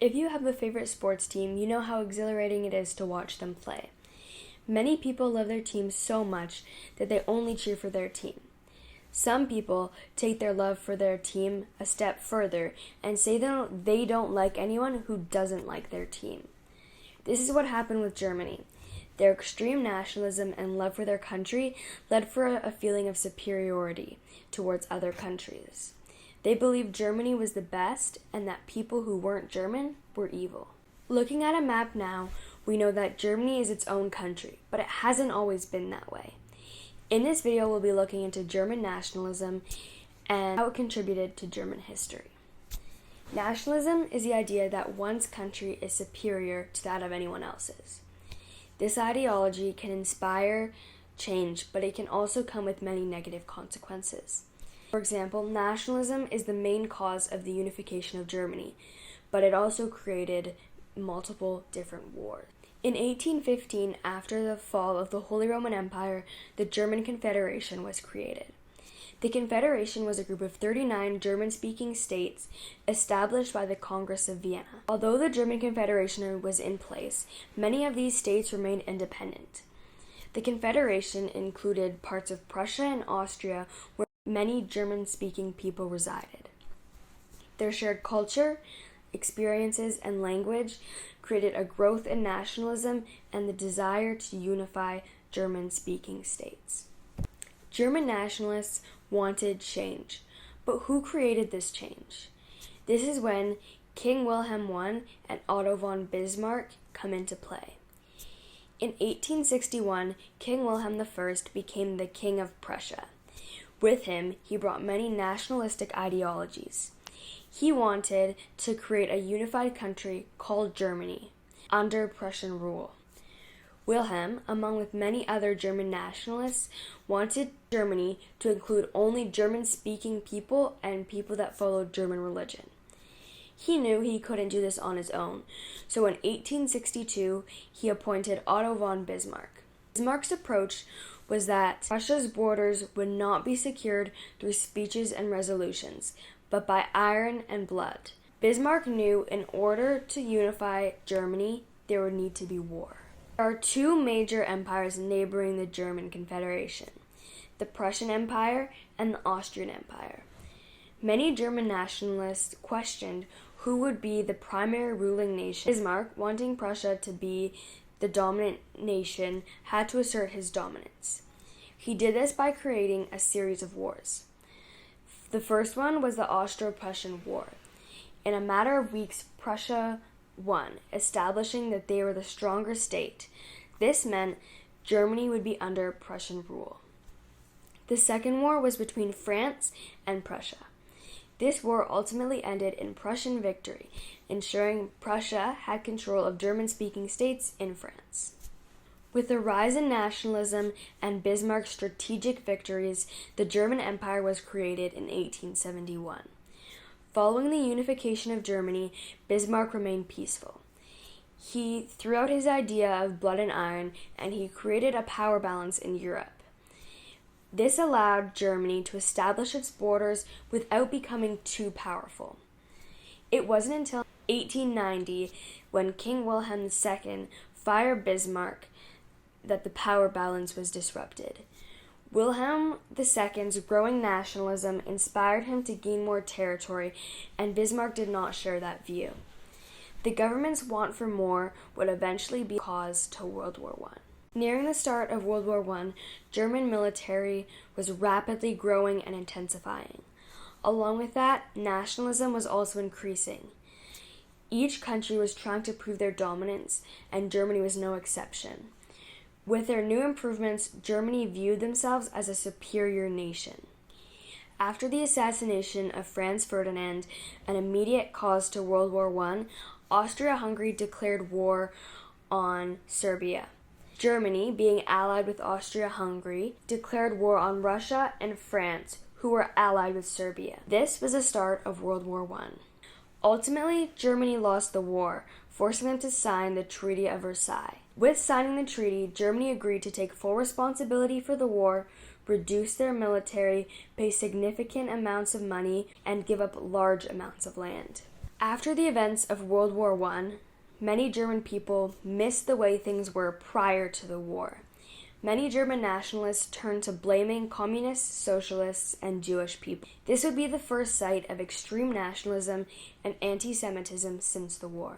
If you have a favorite sports team, you know how exhilarating it is to watch them play. Many people love their team so much that they only cheer for their team. Some people take their love for their team a step further and say they don't like anyone who doesn't like their team. This is what happened with Germany. Their extreme nationalism and love for their country led for a feeling of superiority towards other countries. They believed Germany was the best and that people who weren't German were evil. Looking at a map now, we know that Germany is its own country, but it hasn't always been that way. In this video, we'll be looking into German nationalism and how it contributed to German history. Nationalism is the idea that one's country is superior to that of anyone else's. This ideology can inspire change, but it can also come with many negative consequences. For example, nationalism is the main cause of the unification of Germany, but it also created multiple different wars. In 1815, after the fall of the Holy Roman Empire, the German Confederation was created. The Confederation was a group of 39 German-speaking states established by the Congress of Vienna. Although the German Confederation was in place, many of these states remained independent. The Confederation included parts of Prussia and Austria, where many German-speaking people resided. Their shared culture, experiences, and language created a growth in nationalism and the desire to unify German-speaking states. German nationalists wanted change, but who created this change? This is when King Wilhelm I and Otto von Bismarck come into play. In 1861, King Wilhelm I became the King of Prussia. With him, he brought many nationalistic ideologies. He wanted to create a unified country called Germany under Prussian rule. Wilhelm, along with many other German nationalists, wanted Germany to include only German-speaking people and people that followed German religion. He knew he couldn't do this on his own, so in 1862, he appointed Otto von Bismarck. Bismarck's approach was that Prussia's borders would not be secured through speeches and resolutions, but by iron and blood. Bismarck knew in order to unify Germany, there would need to be war. There are two major empires neighboring the German Confederation, the Prussian Empire and the Austrian Empire. Many German nationalists questioned who would be the primary ruling nation. Bismarck, wanting Prussia to be the dominant nation, had to assert his dominance. He did this by creating a series of wars. The first one was the Austro-Prussian War. In a matter of weeks, Prussia won, establishing that they were the stronger state. This meant Germany would be under Prussian rule. The second war was between France and Prussia. This war ultimately ended in Prussian victory, ensuring Prussia had control of German-speaking states in France. With the rise in nationalism and Bismarck's strategic victories, the German Empire was created in 1871. Following the unification of Germany, Bismarck remained peaceful. He threw out his idea of blood and iron, and he created a power balance in Europe. This allowed Germany to establish its borders without becoming too powerful. It wasn't until 1890, when King Wilhelm II fired Bismarck, that the power balance was disrupted. Wilhelm II's growing nationalism inspired him to gain more territory, and Bismarck did not share that view. The government's want for more would eventually be a cause to World War I. Nearing the start of World War I, German military was rapidly growing and intensifying. Along with that, nationalism was also increasing. Each country was trying to prove their dominance, and Germany was no exception. With their new improvements, Germany viewed themselves as a superior nation. After the assassination of Franz Ferdinand, an immediate cause to World War I, Austria-Hungary declared war on Serbia. Germany, being allied with Austria-Hungary, declared war on Russia and France, who were allied with Serbia. This was the start of World War I. Ultimately, Germany lost the war, forcing them to sign the Treaty of Versailles. With signing the treaty, Germany agreed to take full responsibility for the war, reduce their military, pay significant amounts of money, and give up large amounts of land. After the events of World War I, many German people missed the way things were prior to the war. Many German nationalists turned to blaming communists, socialists, and Jewish people. This would be the first site of extreme nationalism and anti-Semitism since the war.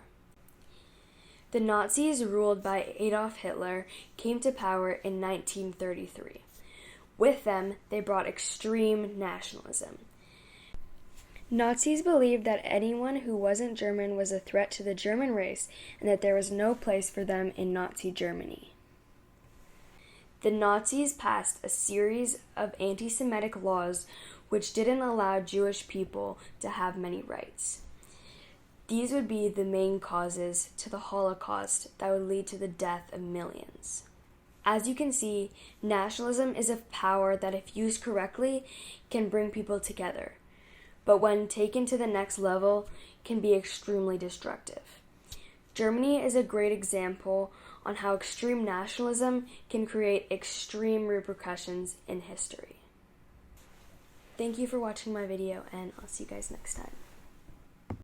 The Nazis, ruled by Adolf Hitler, came to power in 1933. With them, they brought extreme nationalism. Nazis believed that anyone who wasn't German was a threat to the German race and that there was no place for them in Nazi Germany. The Nazis passed a series of anti-Semitic laws which didn't allow Jewish people to have many rights. These would be the main causes to the Holocaust that would lead to the death of millions. As you can see, nationalism is a power that, if used correctly, can bring people together, but when taken to the next level, can be extremely destructive. Germany is a great example on how extreme nationalism can create extreme repercussions in history. Thank you for watching my video, and I'll see you guys next time.